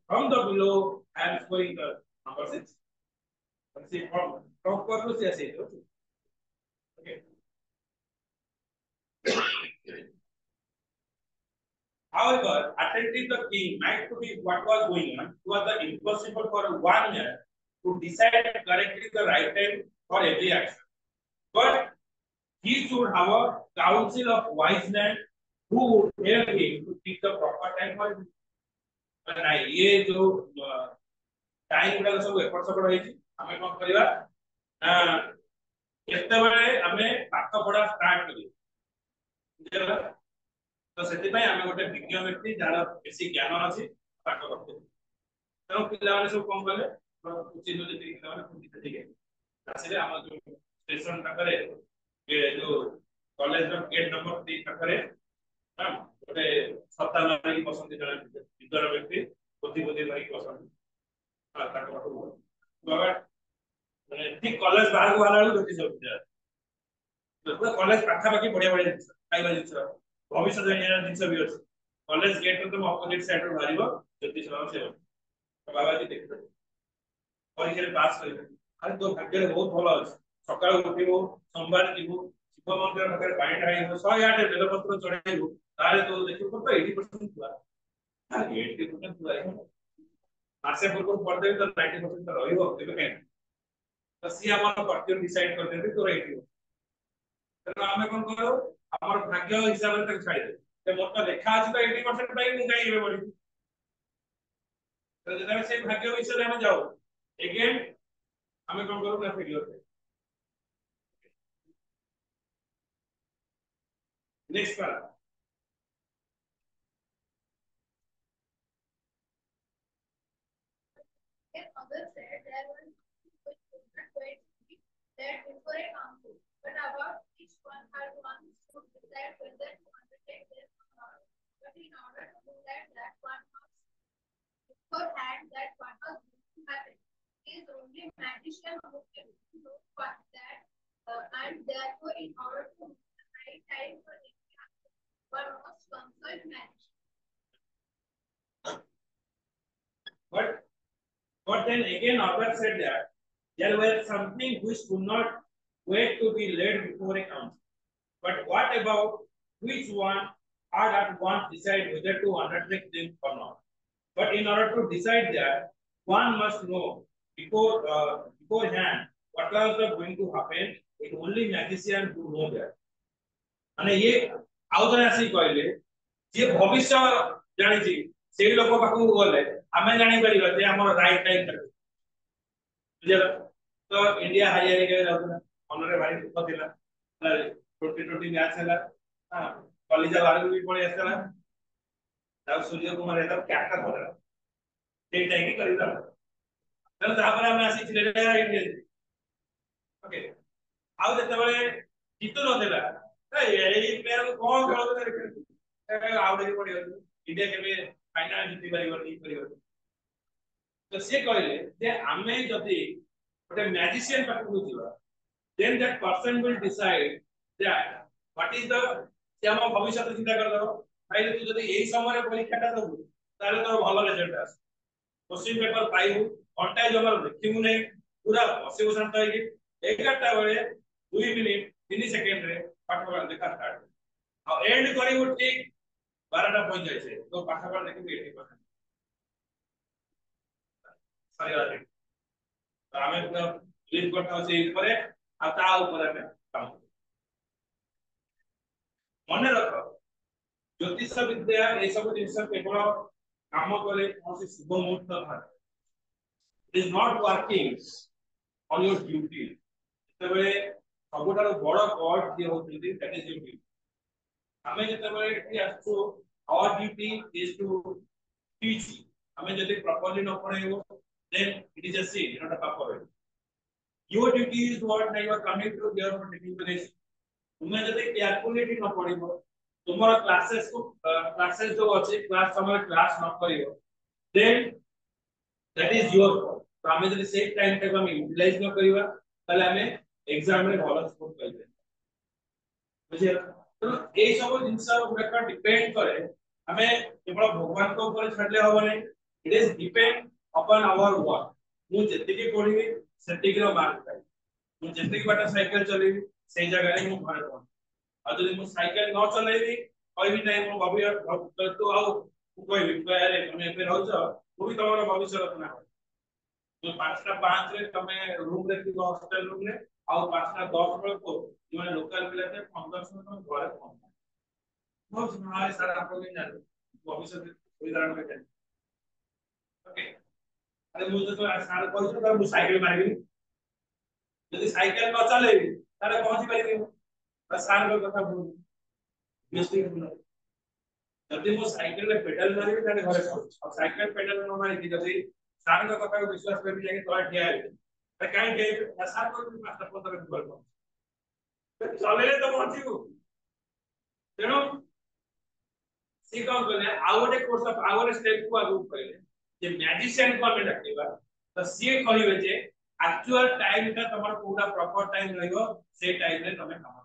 from the below I am scoring the number 6 but see from top पर तो से okay however attending the king might to be what was going on. It was the impossible for one man to decide correctly the right time for every action. But he should have a council of wise men who would help him to pick the proper time for it. नहीं ये जो time गुड़ा सब effort सब रही थी हमें कौन करिवा कितने बड़े हमें पाठ पढ़ा स्टार्ट करिए तो सेति पय हमें गोटे विज्ञ व्यक्ति जार बेसी ज्ञान अछि पाठ करते तेणु पिला माने सब कम गले चिन्ह जति पिला माने पुति ठीक है आसिले हम जो स्टेशन तकरे ये जो कॉलेज रो गेट नंबर 3 तकरे हम गोटे सप्ताह मारी पसंद जने विद्वान व्यक्ति बुद्धि मारी पसंद हां ताको पाठ बाबा माने ठीक कॉलेज बाहर को वाला लोग सब तो कॉलेज पाखा पाखी बढ़िया बढ़िया खाइबा जिंस भविष्य जानिया जिंस भी अछि कॉलेज गेट तो अपोजिट साइड रो बारिबो ज्योतिष राम से बाबा जी देखते परीक्षा पास कर अरे तो भाग्य बहुत भलो अछि सकाळ उठिबो सोमवार जीवो शिव मंदिर पाखरे पानी ढाळिबो 108 बेलपत्र चढ़ाइबो तारे तो देखिबो तो 80% हुआ हां 80% हुआ मासे पूर्व पढ़ते तो 90% तो रहिबो एबे केन तो सी हमर पर्टिकुलर डिसाइड कर देबे तो 80 तो हमें कौन करो हमर भाग्य हिसाब से तक छाड़ी दे ते मोटा लेखा अछि तो 80% पाई मु काई हेबे बड़ी तो जब से भाग्य हिसाब से हम जाओ अगेन हमें कौन करो ना फेलियर नेक्स्ट पर Others said there was that before a council, but about each one had one should decide whether to undertake this or not. But in order to do that, that one must beforehand that one was going to happen. He is only magician who can know what that, and therefore, in order to know the right time for it, one must consult magician. But then again, others said that there were something which could not wait to be laid before a council. But what about which one had at once decide whether to undertake them or not? But in order to decide that, one must know beforehand what was going to happen. It only magician who know that. माने ये आउ जने आसी कहले जे भविष्य जानि छी से लोक पाखु गले हमें जानि परिबा जे हमर राइट टाइम तक बुझला तो इंडिया हारिया के जाउना मनरे भारी दुख दिला 2020 मैच हैला हां कॉलेज बाहर भी पड़े आसला तब सूर्य कुमार यादव कैप्टन हो रहा ठीक टाइम ही करिदा तर तापर हम आसी चिलेटा इंडिया ओके आउ जते बेले जीतु न देला एई प्लेयर को कोन खेलो दे आउ देखि पड़ियो इंडिया के भी फाइनल जीति परिबनी परिबनी तो से कहले जे आमे जदी गोटे मैजिशियन पाखु जिवा then that person will decide that what is the से हम भविष्य चिंता कर दो भाई तू जदी एई समय परीक्षाटा दबु ताले तो भलो रिजल्ट आस क्वेश्चन पेपर पाइबु घंटा जमर देखिबु नै पूरा बसिबु शांत होई 11टा बेले 2 मिनिट 3 सेकंड रे पाठ पढ़ा देखा स्टार्ट आ एंड करिबु ठीक 12टा पहुंच जाय छे तो पाठ पढ़ा देखिबु 80% सही बात है तो हमें पूरा क्लिक करता से ऊपर आ ता ऊपर में काम मने रखो ज्योतिष विद्या ए सब जिंस केवल काम करे कौन शुभ मुहूर्त था it is not working on your duty ଯେତେବେଳେ ସବୁଠାରୁ ବଡ ଗଡ ଯିଏ ହଉଛନ୍ତି that is duty ଆମେ ଯେତେବେଳେ ଏଠି ଆସୁ our duty is to teach ଆମେ ଯଦି properly ନ ପଢେଇବ then it is a sin not a paper your duty is what you are coming to here for taking place तुमे जदि केयरफुली न पढिबो तुमर क्लासेस जो अछि क्लास समय क्लास न करियो then that is your fault तो हमें जदि सेम टाइम टेबल में यूटिलाइज न करिवा ताले हमें एग्जाम में भलो स्कोर करिवे बुझिया तो ए सब जिंस गुडा डिपेंड करे हमें केवल भगवान को ऊपर छाडले होबो नै it is depend upon our work मु जति पढिबी सेति रो मार्क पाइ मु जति बाटा साइकिल चलेबी सेई जगह रे मु घरे पहुंच और जदि मु साइकिल न चलेबी कहबी नै मु भाबी तो आउ कहबी अरे तुम एबे रहउछ मु भी तमरो भविष्य रचना तो 5:05 रे तमे रूम रे थी हॉस्टल रूम रे आउ 5:10 बेल को माने लोकल पिला से 1500 तम घरे पहुंच बहुत हमारे साथ आपको नहीं जाने भविष्य में कोई कारण में ओके अरे मुझे तो सारे कहू तो मु साइकिल मारबी यदि साइकिल न चलेबी तारे पहुंची पारिबी बस सार को कथा बोल मिस्टेक बोल जदि मु साइकिल रे पेडल मारबी तारे घरे पहुंच और साइकिल पेडल न मारी जदि सार को कथा को विश्वास करबी जाके तोरा ठिया है त काई के सार को भी 5:15 को बोल चलेले तो पहुंचीबू तेणु सी कौन कहले आउ गोटे कोर्स ऑफ आवर स्टेप को आगु कहले जे मैजिशियन को हमें डाकिबा तो सी कहिबे जे एक्चुअल टाइम ता तमर पूरा प्रॉपर टाइम रहइबो से टाइम रे तमे काम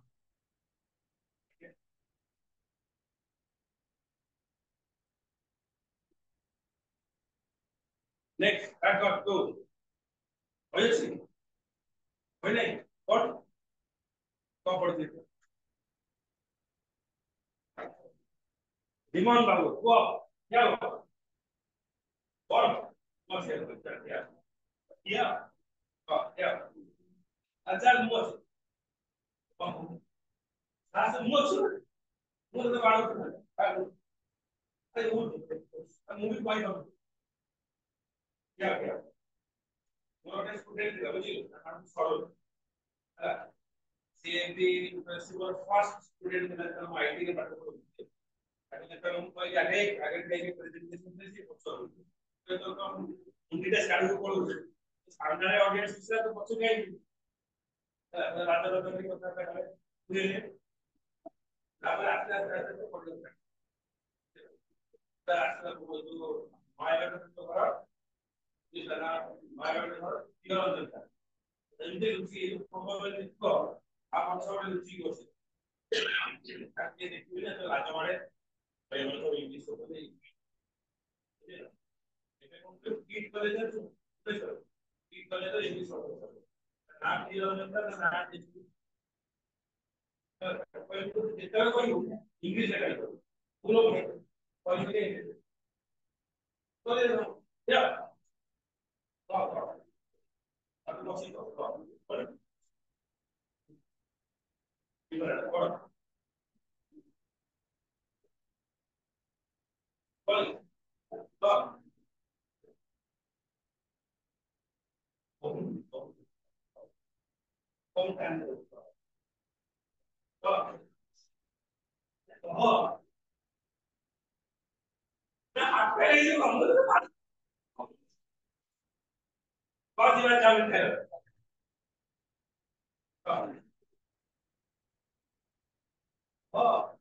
नेक्स्ट स्टार्ट कर तो होय छी होय नै कोन को पढ़ते विमान बाबू को क्या हो कौन मत से क्या क्या क्या अच्छा मत सास मत मत तो बाड़ो अरे वो मूवी पाई हम क्या मोर स्टूडेंट का बुझी हम सरल सीएमपी यूनिवर्सिटी फर्स्ट स्टूडेंट में हम आईटी के पाठ पढ़ते अभी तक हम कोई आगे आगे के प्रेजेंटेशन में से सरल तो हम उनके स्टार्ट को पढ़ो सामने ऑडियंस से तो बच्चों के रात रात की कथा कर पूरे आप रात रात तो पढ़ लो रात रात को जो माया तो करो इस तरह माया तो तीन होता है एमती रुचि प्रोबेबली को आप सब रुचि को से ताकि देखिए ना तो राजवाड़े पहले तो इंग्लिश को नहीं ये कौन कीट कॉलेज है तो कीट कॉलेज तो इंग्लिश हो नाम दिया होता है ना नाम पहले तो जितना कोई इंग्लिश है बोलो कोई नहीं तो ये क्या अब लोग सीखो बोलो बोलो बोलो कौन टाइम oh ना आपके लिए जो हम लोग बहुत ही अच्छा मिलता है oh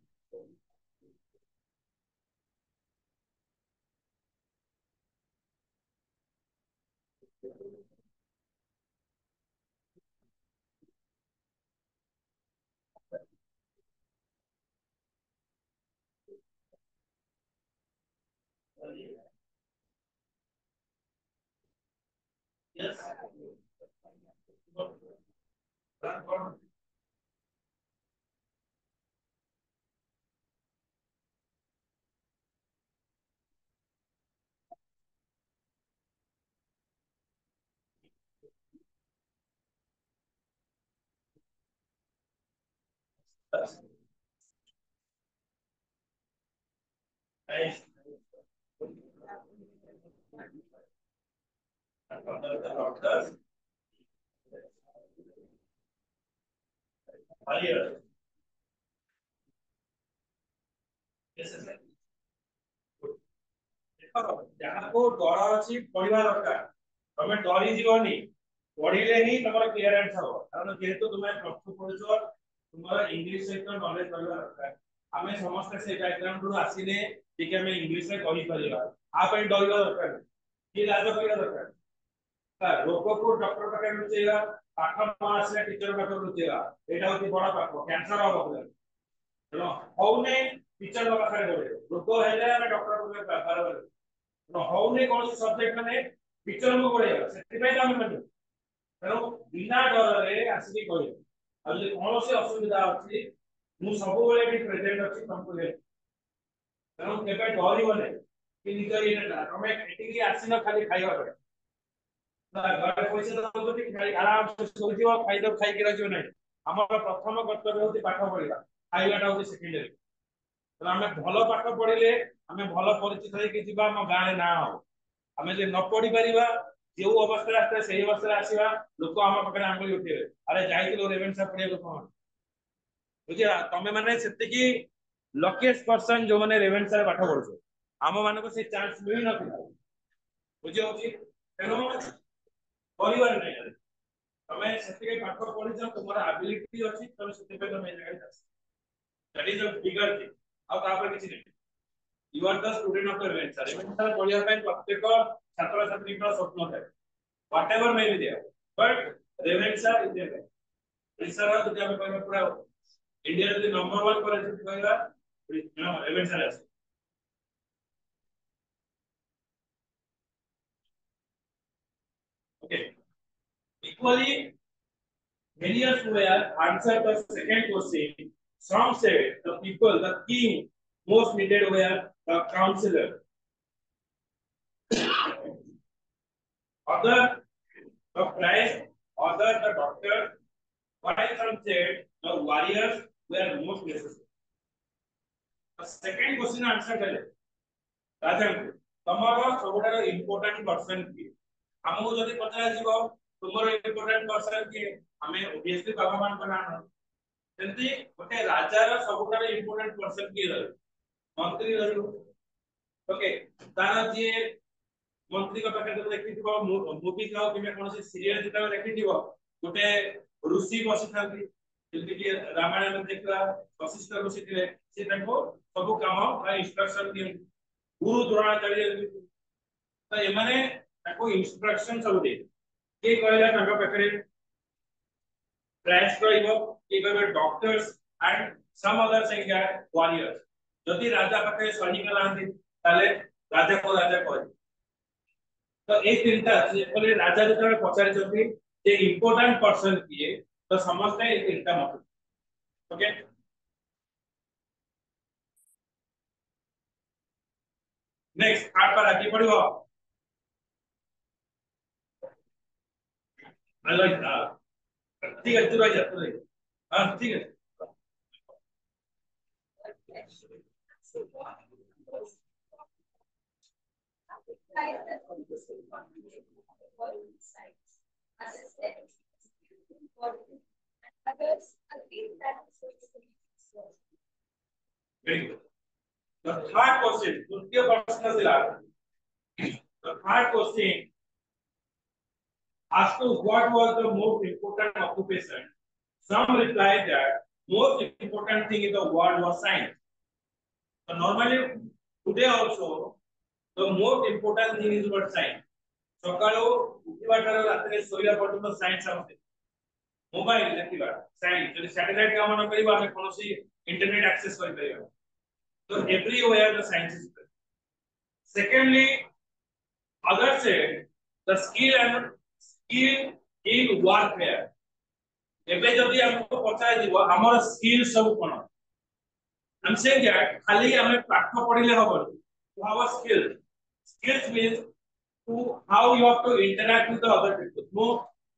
yes nice warrior. Yes, sir. ଯାହାକୁ ଡର ଅଛି ପଢିବା ଦରକାର ତମେ ଡରି ଯିବନି ପଢିଲେ ହିଁ ତମର କ୍ଲିୟରେନ୍ସ ହବ କାରଣ ଯେହେତୁ ତୁମେ ପ୍ଲସ ଟୁ ପଢୁଛ ତୁମର ଇଂଲିଶ ସହିତ ନଲେଜ ରହିବା ଦରକାର ଆମେ ସମସ୍ତେ ସେ ବ୍ୟାକଗ୍ରାଉଣ୍ଡ ରୁ ଆସିଲେ ଟିକେ ଆମେ ଇଂଲିଶ ରେ କହି ପାରିବା आ ପାଇଁ ଡରିବା ଦରକାର କି ଲାଜ କରିବା ଦରକାର ରୋଗକୁ ଡକ୍ଟର ପାଖରେ ଲୁଚେଇବା ପାଠ ନ ଆସିଲେ ଟିଚର ପାଖରେ ଲୁଚେଇବା ଏଇଟା ହଉଛି ବଡ ପାଠ କ୍ୟାନ୍ସର ହବ ତେଣୁ ହଉନି ଟିଚର ପାଖରେ ଗଲେ ରୋଗ ହେଲେ ଆମେ ଡକ୍ଟର ପାଖରେ ହଉନି କୌଣସି ସବଜେକ୍ଟ ମାନେ ଟିଚର କୁ ପଢେଇବା ସେଥିପାଇଁ ଆମେ ମାନେ ତେଣୁ ବିନା ଡରରେ ଆସିକି କହିବା ଆଉ ଯଦି କୌଣସି ଅସୁବିଧା ଅଛି ମୁଁ ସବୁବେଳେ ବି ପ୍ରେଜେଣ୍ଟ ଅଛି ତମକୁ ତେଣୁ କେବେ ଡରିବନି कि निज इएटा तमे एटिकी आसीन खाली खाइबा पड़े ना घर पैसा दउती खाली आराम से सोई दियो खाइ दो खाइ के रहियो नै हमर प्रथम कर्तव्य होती पाठ पढिबा खाइबाटा होती सेकेंडरी तो हमें भलो पाठ पढिले हमें भलो परिचित होई कि जिबा हम गाने ना हो हमें जे न पढि परिबा जेउ अवस्था आते सही अवस्था आसीबा लोक हम पकरे आंगुली उठेबे अरे जाइतिलो रेवेन्सा पढिया को कोन बुझिया तमे माने सेति की लकीएस्ट पर्सन जो माने रेवेन्सा रे पाठ पढुछो आम मान को से चांस मिल न बुझे होची तेनो परिवार नै तमे सेतिके पाठ पढिछ तुमरा एबिलिटी अछि तमे सेतिके तमे जगह जास that is a bigger thing आ तापर किछि नै you are the student of the Ravenshaw Ravenshaw पढिया पय प्रत्येक छात्र छात्री का स्वप्न है whatever may be there but Ravenshaw is there research जति हम कहबा पूरा इंडिया जति नंबर 1 कॉलेज कहबा रेवेन्सा रे Okay. Equally, many years were answered the second question. Some said the people, the king, most needed were the counselor. Other, the priest, other, the doctor. While some said the warriors were most necessary. The second question answered है राजा तुम्हारा सबुठार important person की हमको जदि पता जीवो तुमरो important person की हमें obviously बाबा मान बनाना सेंती ओटे राजा रा सबुठार important person की रहे मंत्री रहे ओके तारा जे मंत्री का पाखे जब देखि दिबो मूवी का कि में कोनसी सीरियल जेता देखि दिबो ओटे ऋषि बसी थांती जल्दी कि रामायण में देखला वशिष्ठ ऋषि थे से तको सब काम का इंस्ट्रक्शन दिए गुरु द्रोणाचार्य तो एमाने ताको इंस्ट्रक्शन सब दे के कहला ताका पाखरे प्राइस रहइबो के कहबे doctors and some other thing warriors जदि राजा पाखरे सैनिक लांती ताले राजा को राजा कह तो ए तीनटा जे राजा जतरे पचारि जति जे इंपोर्टेंट पर्सन किए तो समझते हैं तीनटा मत ओके नेक्स्ट आठ पर आगे बढ़ो अलग ठीक है तू रह जा हां ठीक है very good the third question तृतीय प्रश्न दिला the third question as to what was the most important occupation some replied that most important thing in the world was science so normally today also the most important thing is what science सकाळो उठिबाटार रात्री सोइला पर्यंत science आउते mobile देखिबा science जदि satellite काम न करिबा हम कोनोसी internet access करि परिबा तो everywhere the science is secondly other said the skill in warfare एबे जदि हमको पता दिबो हमर स्किल सब कोन हम से क्या खाली हमें पाठ पढिले होबो to have a skills means to how you have to interact with the other people वो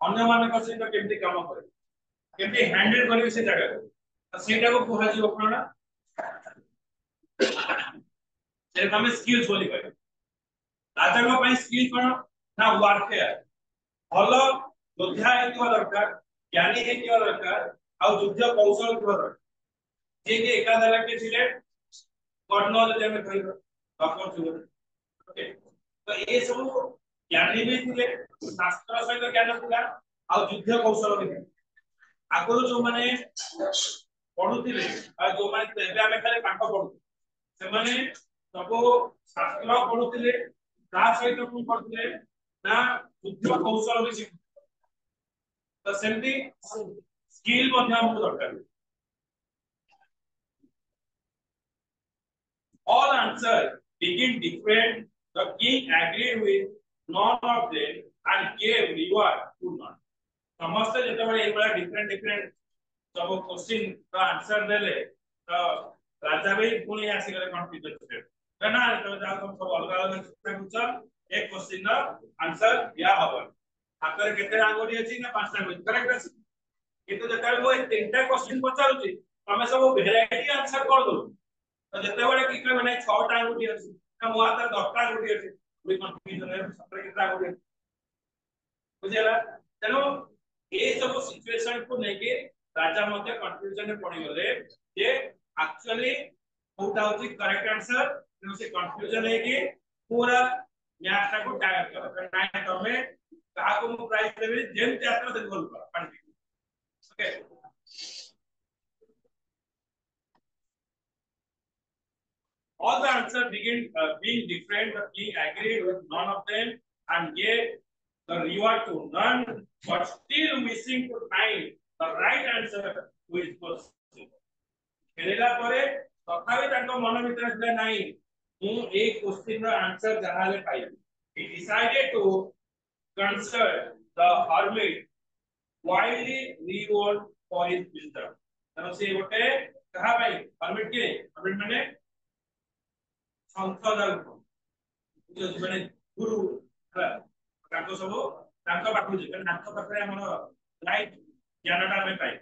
अन्य माने को से केमति काम करे केमति हैंडल करिवे से जगह तो सेटा को कुहा जीव कोन से हमें स्किल्स बोली कहै राजा को पई स्किल कोन ना वारफेयर भलो योद्धा हेतिवा दरकार ज्ञानी हेतिवा दरकार ଆଉ ଯୁଦ୍ଧ କୌଶଳ ଥିବାର ଯେ କି ଏକାଦଶ के ଥିଲେ କର୍ଣ୍ଣ ଯଦି ଆମେ କହିବା ବାପର ଥିବ ଓକେ ତ ଏ ସବୁ ଜ୍ଞାନୀ ବି ଥିଲେ ଶାସ୍ତ୍ର ସହିତ ଜ୍ଞାନ ଥିଲା ଆଉ ଯୁଦ୍ଧ କୌଶଳ ବି ଆଗରୁ ଯୋଉ ମାନେ ପଢୁଥିଲେ ଆଉ ଯୋଉ ମାନେ ଏବେ ଆମେ ଖାଲି ପାଠ ପଢୁ ସେମାନେ ସବୁ ଶାସ୍ତ୍ର ପଢୁଥିଲେ ତା ସହିତ କଣ କରୁଥିଲେ ନା ଯୁଦ୍ଧ କୌଶଳ ବି ଶିଖୁଥିଲେ ତ ସେମିତି ସ୍କିଲ୍ ମଧ୍ୟ ଆମକୁ ଦରକାର all answers begin different the king agreed with none of them and gave reward to none ସମସ୍ତେ ଯେତେବେଳେ ଏଇଭଳିଆ different सब क्वेश्चन का आंसर देले तो राजा भी पुणी आसीगले कन्फ्यूजन थे ना तो जा तुम सब अलग अलग चिंता कुछ एक क्वेश्चन रा आंसर या हबन हातर केते आंगुठी अछि ना पांचटा आंगुठी करेक्ट अछि किंतु जतले वो तीनटा क्वेश्चन पचारुछि तमे सब वेराइटी आंसर कर दो तो जते बडे कि कह माने 6 टा आंगुठी अछि ना मो हाथ 10 टा आंगुठी अछि वे कन्फ्यूजन रे सत्र केते आंगुठी बुझेला चलो ए सब सिचुएशन को लेके राजा मध्य कंफ्यूजन में पड़ी गले जे एक्चुअली कोटा होची करेक्ट आंसर तेनो से कंफ्यूजन है कि पूरा मैथ को टाइप कर ना तमे कहा को मु प्राइस देबे जेम त्यात्र से बोल कर okay all the answers begin being different the king agreed with none of them and gave the reward to none but still wishing to find the right answer which was खेलेला परे तथापि तांको मन भितर ଥିଲା नाही मु ए क्वेश्चन रो आंसर जहाले पाइबी he decided to consult the hermit widely reward for his wisdom तनो से गोटे कहा भाई hermit माने संसद जो माने गुरु तांको सब तांको पाखु जे तांको पाखरे हमर राइट ज्ञानटा में पाइ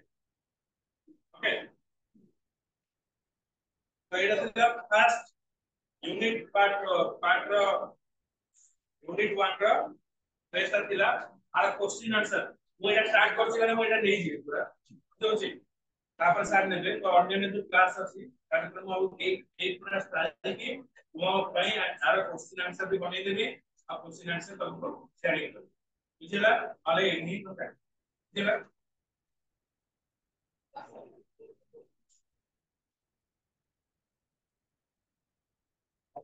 ओके तो एटा थिला फर्स्ट यूनिट पार्ट यूनिट 1 रो रेस्टा थिला आर क्वेश्चन आंसर मु एटा स्टार्ट करछि माने मु एटा नै जी पूरा बुझौछि तापर सर नेबे तो अन्य जो क्लास अछि कार्यक्रम अब एक पूरा स्टार्ट कि मो पई आर क्वेश्चन आंसर भी बनै देबे आ क्वेश्चन आंसर तुमको शेयर कर बुझला अले नहीं तो काय बुझला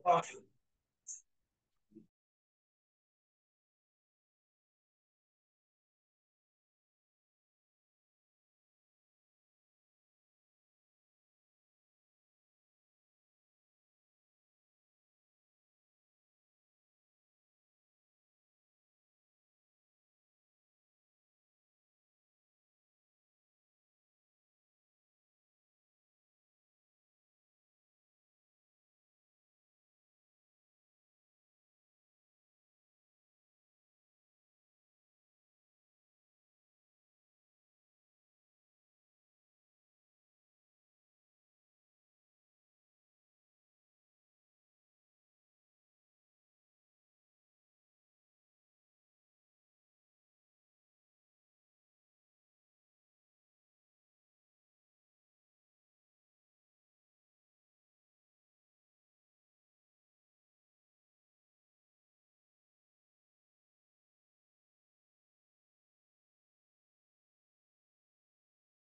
Awesome.